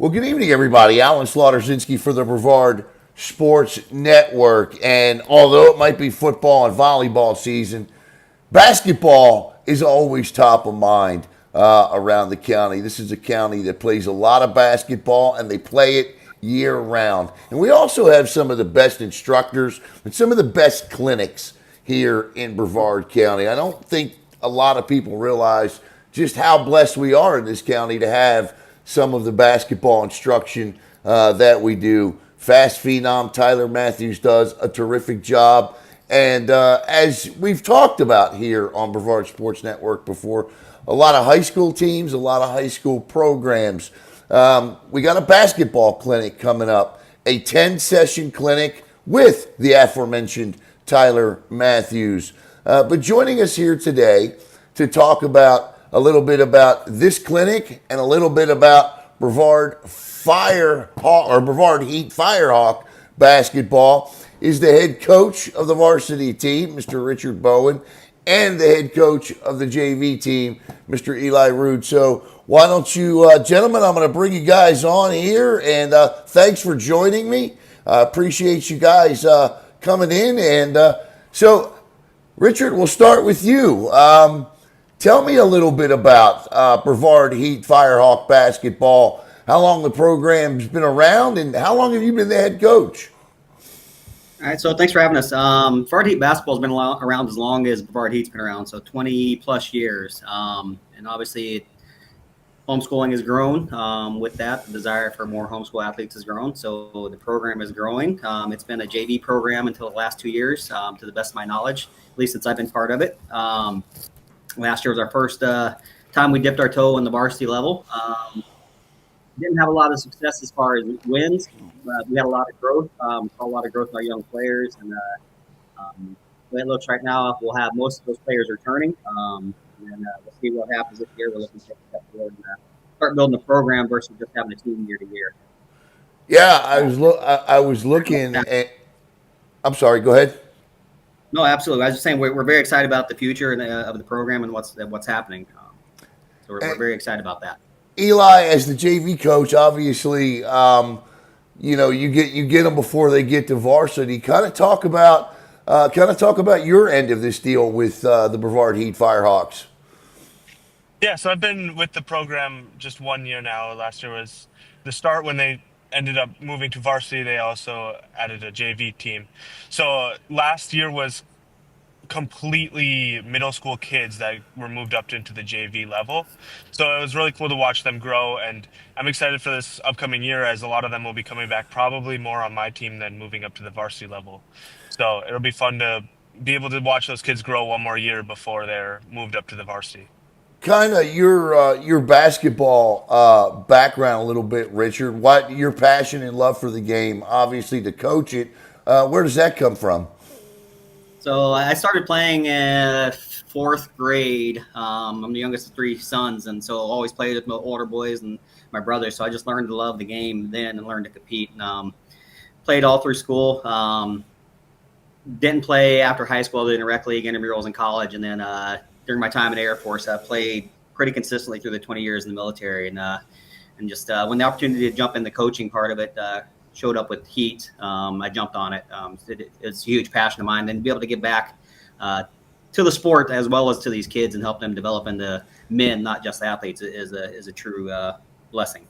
Well, good evening, everybody. Alan Slaughterzinski for the Brevard Sports Network. And although it might be football and volleyball season, basketball is always top of mind around the county. This is a county that plays a lot of basketball, and they play it year round. And we also have some of the best instructors and some of the best clinics here in Brevard County. I don't think a lot of people realize just how blessed we are in this county to have some of the basketball instruction that we do. Fast Fenom, Tyler Matthews does a terrific job. And as we've talked about here on Brevard Sports Network before, a lot of high school teams, a lot of high school programs. We got a basketball clinic coming up, a 10-session clinic with the aforementioned Tyler Matthews. But joining us here today to talk about a little bit about this clinic and a little bit about Brevard Brevard HEAT Firehawk basketball is the head coach of the varsity team, Mr. Richard Bowen, and the head coach of the JV team, Mr. Eli Rud. So why don't you, gentlemen, I'm going to bring you guys on here, and thanks for joining me. I appreciate you guys coming in. And so, Richard, we'll start with you. Tell me a little bit about Brevard HEAT Firehawk basketball, how long the program's been around, and how long have you been the head coach? All right, so thanks for having us. Brevard HEAT basketball has been around as long as Brevard HEAT's been around, so 20-plus years. And obviously, homeschooling has grown. With that, the desire for more homeschool athletes has grown, so the program is growing. It's been a JV program until the last 2 years, to the best of my knowledge, at least since I've been part of it. Last year was our first time we dipped our toe in the varsity level. Didn't have a lot of success as far as wins. We had a lot of growth. Saw a lot of growth in our young players, and the way it looks right now, we'll have most of those players returning. And we'll see what happens this year. We're looking to take a step forward and start building a program versus just having a team year to year. Yeah, I was looking at. I'm sorry. Go ahead. No, absolutely. I was just saying we're very excited about the future of the program and what's happening. So we're very excited about that. Eli, as the JV coach, obviously, you get them before they get to varsity. Kind of talk about your end of this deal with the Brevard HEAT Firehawks. Yeah, so I've been with the program just 1 year now. Last year was the start when they ended up moving to varsity. They also added a JV team. So last year was completely middle school kids that were moved up into the JV level. So it was really cool to watch them grow, and I'm excited for this upcoming year as a lot of them will be coming back probably more on my team than moving up to the varsity level. So it'll be fun to be able to watch those kids grow one more year before they're moved up to the varsity. Kind of your basketball background a little bit, Richard. What your passion and love for the game, obviously to coach it. Where does that come from? So I started playing in fourth grade. I'm the youngest of three sons, and so always played with my older boys and my brothers. So I just learned to love the game then and learned to compete. And played all through school. Didn't play after high school. Did in rec league, intramurals in college, and then during my time in the Air Force, I played pretty consistently through the 20 years in the military. And just when the opportunity to jump in the coaching part of it showed up with HEAT, I jumped on it. It's a huge passion of mine. And to be able to give back to the sport as well as to these kids and help them develop into men, not just athletes, is a true blessing.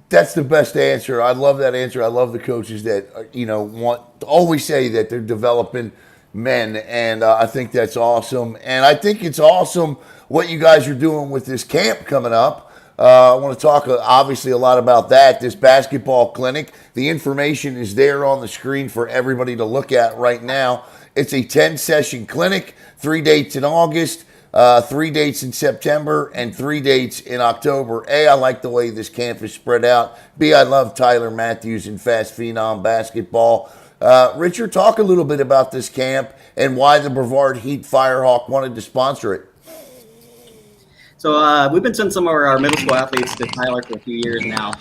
That's the best answer. I love that answer. I love the coaches that want to always say that they're developing men, and I think that's awesome. And I think it's awesome what you guys are doing with this camp coming up. I want to talk obviously a lot about that, this basketball clinic. The information is there on the screen for everybody to look at right now. It's a 10-session clinic, 3 dates in August, 3 dates in September, and 3 dates in October. A, I like the way this camp is spread out. B, I love Tyler Matthews and Fast Fenom basketball. Richard, talk a little bit about this camp and why the Brevard HEAT Firehawk wanted to sponsor it. So we've been sending some of our middle school athletes to Tyler for a few years now.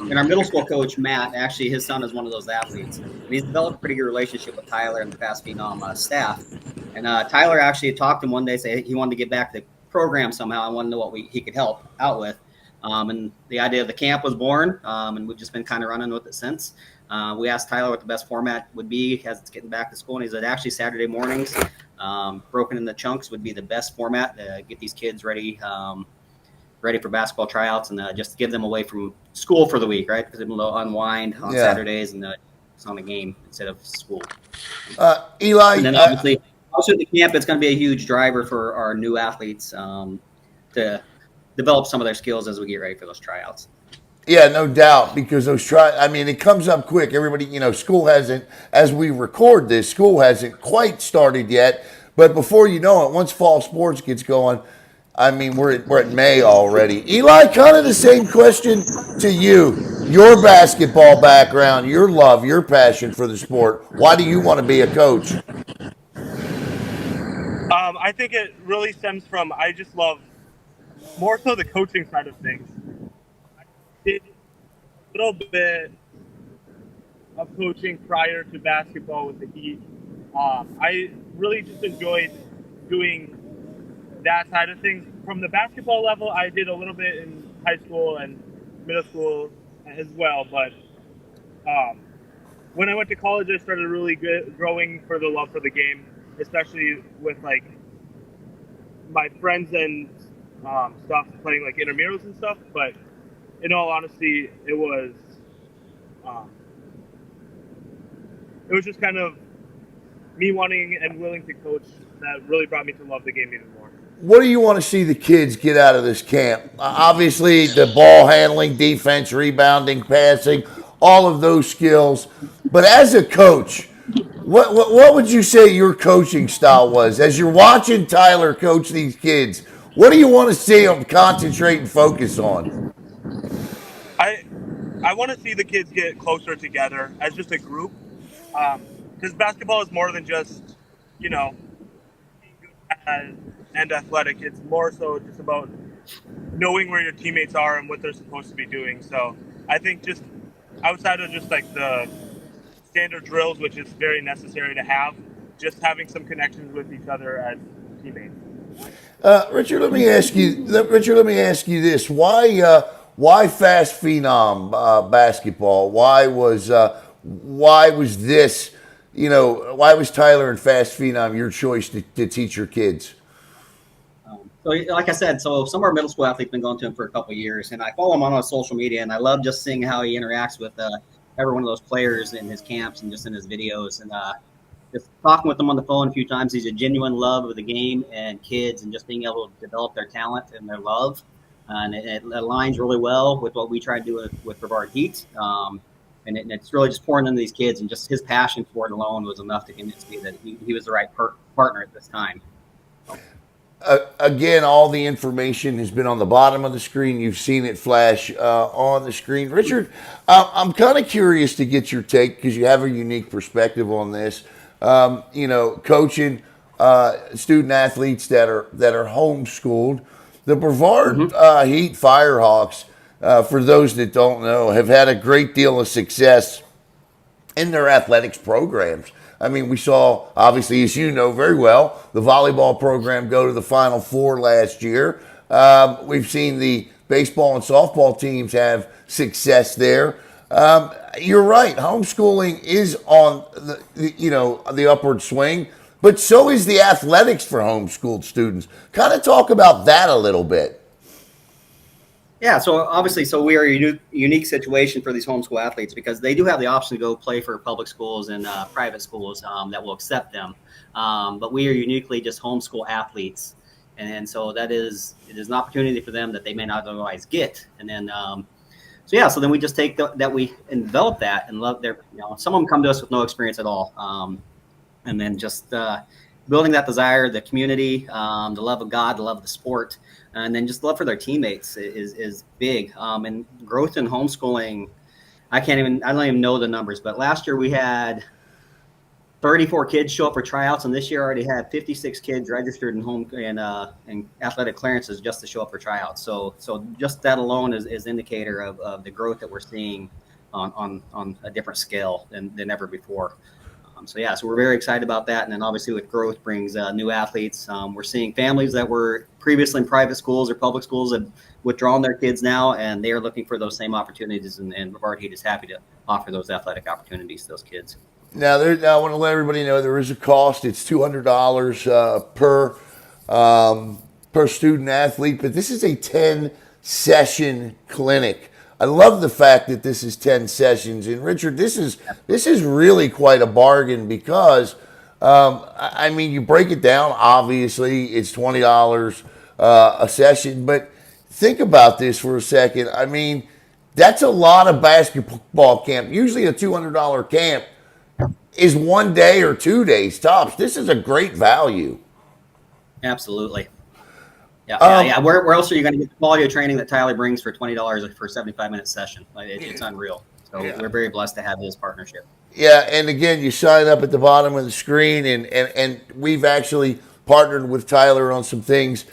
And our middle school coach, Matt, actually his son is one of those athletes. And he's developed a pretty good relationship with Tyler and the Fast Fenom staff. And Tyler actually talked to him one day, say he wanted to get back to the program somehow. I wanted to know what he could help out with. And the idea of the camp was born, and we've just been kind of running with it since. We asked Tyler what the best format would be as it's getting back to school, and he said actually Saturday mornings, broken into chunks, would be the best format to get these kids ready for basketball tryouts, and just give them away from school for the week, right? Because they're able to unwind on Saturdays and it's on the game instead of school. Eli, and then obviously the camp, it's going to be a huge driver for our new athletes to develop some of their skills as we get ready for those tryouts. Yeah, no doubt, because it comes up quick. Everybody, school hasn't, as we record this, school hasn't quite started yet. But before you know it, once fall sports gets going, we're at May already. Eli, kind of the same question to you. Your basketball background, your love, your passion for the sport. Why do you want to be a coach? I think it really stems from, I just love more so the coaching side of things. I did a little bit of coaching prior to basketball with the Heat. I really just enjoyed doing that side of things. From the basketball level, I did a little bit in high school and middle school as well, but when I went to college, I started really growing for the love for the game, especially with like my friends and stuff playing like intramurals and stuff. But in all honesty, it was just kind of me wanting and willing to coach that really brought me to love the game even more. What do you want to see the kids get out of this camp? Obviously, the ball handling, defense, rebounding, passing, all of those skills. But as a coach, what would you say your coaching style was? As you're watching Tyler coach these kids, what do you want to see them concentrate and focus on? I want to see the kids get closer together as just a group. Because basketball is more than just, being good and athletic. It's more so just about knowing where your teammates are and what they're supposed to be doing. So I think just outside of just like the standard drills, which is very necessary to have, just having some connections with each other as teammates. Richard, let me ask you this: why Fast Phenom basketball? Why was this? Why was Tyler and Fast Phenom your choice to teach your kids? So like I said, some of our middle school athletes have been going to him for a couple of years, and I follow him on social media, and I love just seeing how he interacts with every one of those players in his camps and just in his videos. And just talking with them on the phone a few times, he's a genuine love of the game and kids and just being able to develop their talent and their love. And it aligns really well with what we try to do with Brevard HEAT. And it's really just pouring into these kids, and just his passion for it alone was enough to convince me that he was the right partner at this time. Again, all the information has been on the bottom of the screen. You've seen it flash on the screen. Richard, I'm kind of curious to get your take because you have a unique perspective on this. Coaching student athletes that are homeschooled. The Brevard HEAT Firehawks, for those that don't know, have had a great deal of success in their athletics programs. We saw, obviously, as you know very well, the volleyball program go to the Final Four last year. We've seen the baseball and softball teams have success there. You're right. Homeschooling is on the upward swing, but so is the athletics for homeschooled students. Kind of talk about that a little bit. Yeah, so obviously, we are a unique situation for these homeschool athletes because they do have the option to go play for public schools and private schools that will accept them. But we are uniquely just homeschool athletes. And so it is an opportunity for them that they may not otherwise get. And then, so then we just take that we develop that and love their, some of them come to us with no experience at all. And then just building that desire, the community, the love of God, the love of the sport, and then just love for their teammates is big. And growth in homeschooling, I don't even know the numbers, but last year we had 34 kids show up for tryouts, and this year already had 56 kids registered in athletic clearances just to show up for tryouts. So just that alone is indicator of the growth that we're seeing on a different scale than ever before. So we're very excited about that. And then obviously with growth brings new athletes. We're seeing families that were previously in private schools or public schools have withdrawn their kids now, and they are looking for those same opportunities. And Brevard Heat is happy to offer those athletic opportunities to those kids. Now, I want to let everybody know there is a cost. It's $200 per student athlete, but this is a 10-session clinic. I love the fact that this is 10 sessions. And Richard, this is really quite a bargain because, I mean, you break it down, obviously, it's $20 a session. But think about this for a second. I mean, that's a lot of basketball camp. Usually a $200 camp is 1 day or 2 days tops. This is a great value. Absolutely. Yeah. Where else are you going to get the quality of training that Tyler brings for $20 for a 75-minute session? It's unreal. So we're very blessed to have this partnership. Yeah, and again, you sign up at the bottom of the screen, and we've actually partnered with Tyler on some things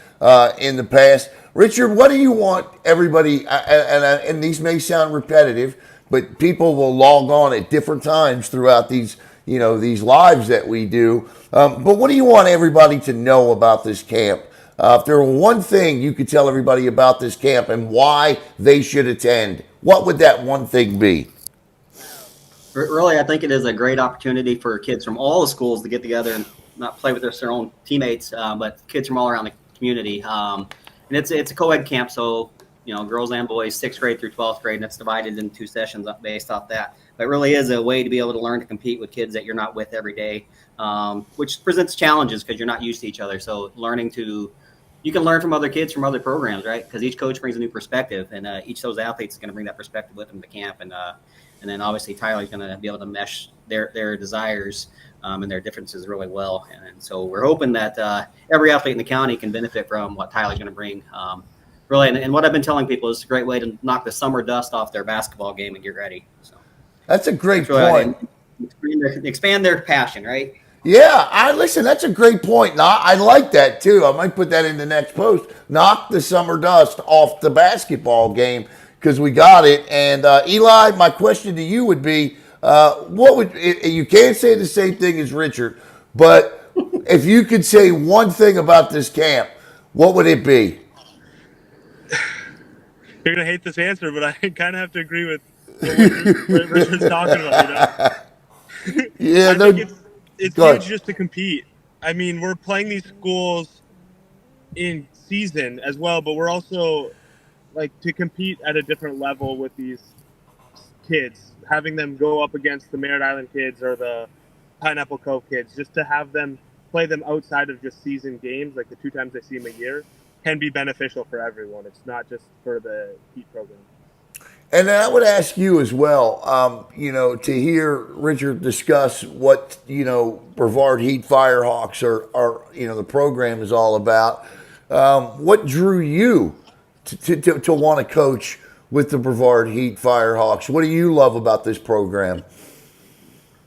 in the past. Richard, what do you want everybody, and these may sound repetitive, but people will log on at different times throughout these lives that we do. But what do you want everybody to know about this camp? If there were one thing you could tell everybody about this camp and why they should attend, what would that one thing be? Really, I think it is a great opportunity for kids from all the schools to get together and not play with their own teammates, but kids from all around the community. And it's a co-ed camp, so girls and boys, 6th grade through 12th grade, and it's divided into 2 sessions based off that. But it really is a way to be able to learn to compete with kids that you're not with every day, which presents challenges because you're not used to each other. So you can learn from other kids from other programs, right? Because each coach brings a new perspective, and each of those athletes is going to bring that perspective with them to camp. And then obviously Tyler's going to be able to mesh their desires and their differences really well. And so we're hoping that every athlete in the county can benefit from what Tyler's going to bring. Really, and what I've been telling people is it's a great way to knock the summer dust off their basketball game and get ready. So that's a great point. Expand their passion, right? Yeah, listen, that's a great point. I like that too. I might put that in the next post. Knock the summer dust off the basketball game because we got it. And Eli, my question to you would be, you can't say the same thing as Richard, but if you could say one thing about this camp, what would it be? You're going to hate this answer, but I kind of have to agree with what Richard's talking about. Yeah, it's huge just to compete. I mean, we're playing these schools in season as well, but we're also to compete at a different level with these kids, having them go up against the Merritt Island kids or the Pineapple Cove kids, just to have them play them outside of just season games, like the 2 times they see them a year, can be beneficial for everyone. It's not just for the Heat program. And then I would ask you as well, to hear Richard discuss what, Brevard HEAT Firehawks are the program is all about. What drew you to want to coach with the Brevard HEAT Firehawks? What do you love about this program?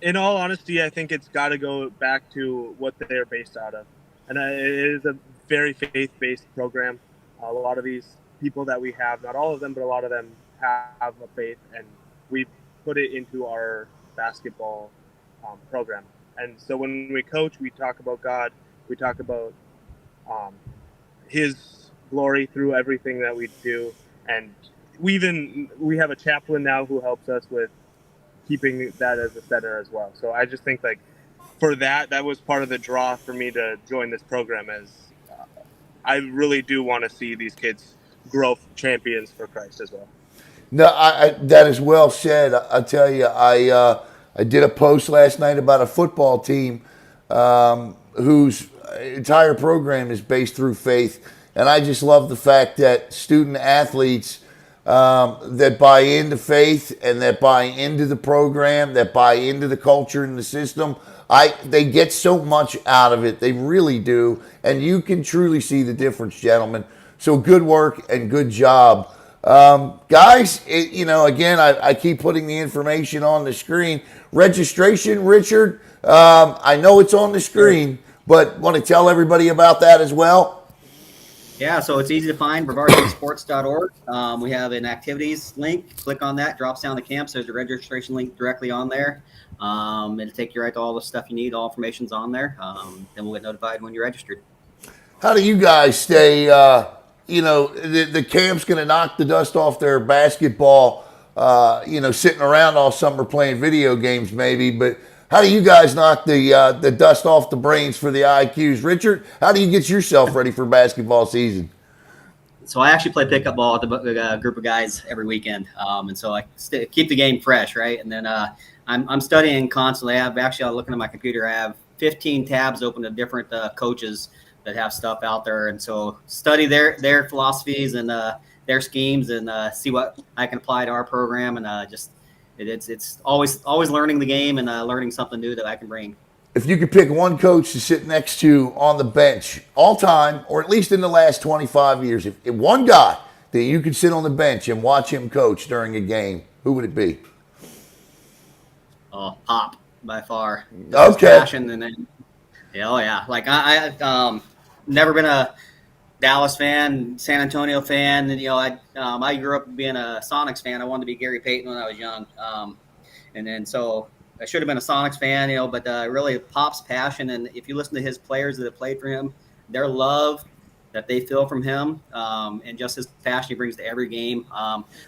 In all honesty, I think it's got to go back to what they're based out of. And it is a very faith-based program. A lot of these people that we have, not all of them, but a lot of them have a faith, and we put it into our basketball program. And so when we coach, we talk about God, we talk about His glory through everything that we do, and we have a chaplain now who helps us with keeping that as a center as well. So I just think for that was part of the draw for me to join this program, as I really do want to see these kids grow champions for Christ as well. No, that is well said. I tell you, I did a post last night about a football team whose entire program is based through faith, and I just love the fact that student athletes that buy into faith and that buy into the program, that buy into the culture and the system, they get so much out of it. They really do, and you can truly see the difference, gentlemen. So good work and good job. Guys, again, I keep putting the information on the screen. Registration, Richard, I know it's on the screen, but want to tell everybody about that as well? Yeah, so it's easy to find, BrevardHeatSports.org. We have an activities link. Click on that, drops down the camps. There's a registration link directly on there. It'll take you right to all the stuff you need. All information's on there. Then we'll get notified when you're registered. How do you guys stay, the camp's going to knock the dust off their basketball, sitting around all summer playing video games maybe, but how do you guys knock the dust off the brains for the IQs? Richard, how do you get yourself ready for basketball season? So I actually play pickup ball with a group of guys every weekend, and so I keep the game fresh, right? And then I'm studying constantly. I'm looking at my computer. I have 15 tabs open to different coaches that have stuff out there, and so study their philosophies and their schemes, and see what I can apply to our program, and it's always learning the game and learning something new that I can bring. If you could pick one coach to sit next to on the bench all time, or at least in the last 25 years, if one guy that you could sit on the bench and watch him coach during a game, who would it be? Oh, Pop, by far. Okay. Passion, and then, like I never been a Dallas fan, San Antonio fan. And, I grew up being a Sonics fan. I wanted to be Gary Payton when I was young. And then so I should have been a Sonics fan, but really Pop's passion. And if you listen to his players that have played for him, their love that they feel from him, and just his passion he brings to every game.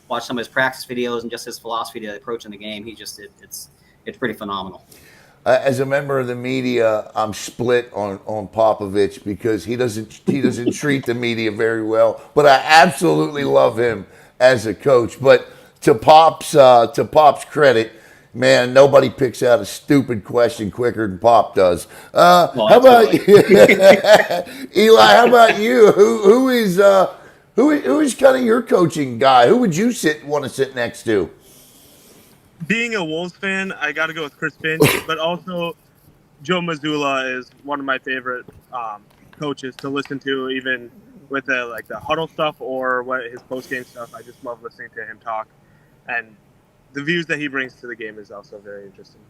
Watch some of his practice videos and just his philosophy to approaching the game. It's pretty phenomenal. As a member of the media, I'm split on Popovich because he doesn't treat the media very well. But I absolutely love him as a coach. But to Pop's credit, man, nobody picks out a stupid question quicker than Pop does. How about Eli? How about you? Who is kind of your coaching guy? Who would you want to sit next to? Being a Wolves fan, I got to go with Chris Finch, but also Joe Mazzulla is one of my favorite coaches to listen to, even with the huddle stuff or his post-game stuff. I just love listening to him talk, and the views that he brings to the game is also very interesting.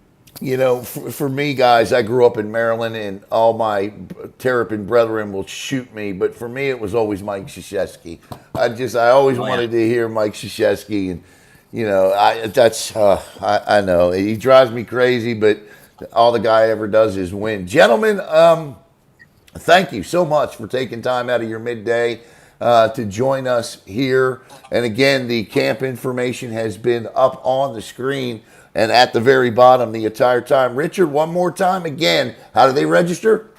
For me, guys, I grew up in Maryland, and all my Terrapin brethren will shoot me, but for me, it was always Mike Krzyzewski. I always wanted to hear Mike Krzyzewski, and I know he drives me crazy, but all the guy ever does is win. Gentlemen, thank you so much for taking time out of your midday to join us here. And again, the camp information has been up on the screen and at the very bottom the entire time. Richard, one more time again, how do they register?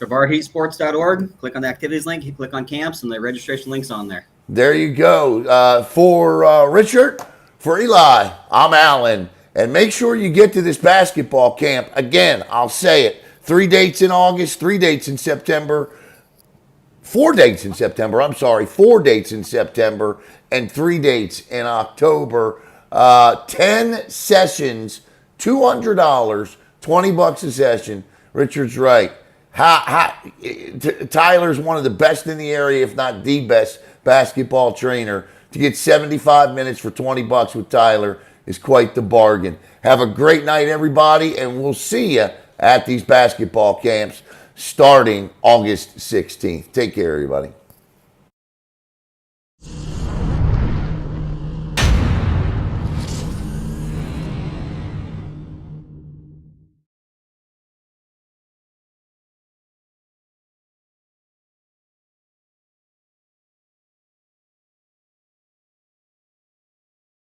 BrevardHeatSports.org. Click on the activities link. You click on camps, and the registration link's on there. There you go. For Richard, for Eli, I'm Alan. And make sure you get to this basketball camp. Again, I'll say it. 3 dates in August, 3 dates in September, 4 dates in September. 4 dates in September, and 3 dates in October. 10 sessions, $200, $20 a session. Richard's right. Tyler's one of the best in the area, if not the best basketball trainer. To get 75 minutes for $20 with Tyler is quite the bargain. Have a great night, everybody, and we'll see you at these basketball camps starting August 16th. Take care, everybody.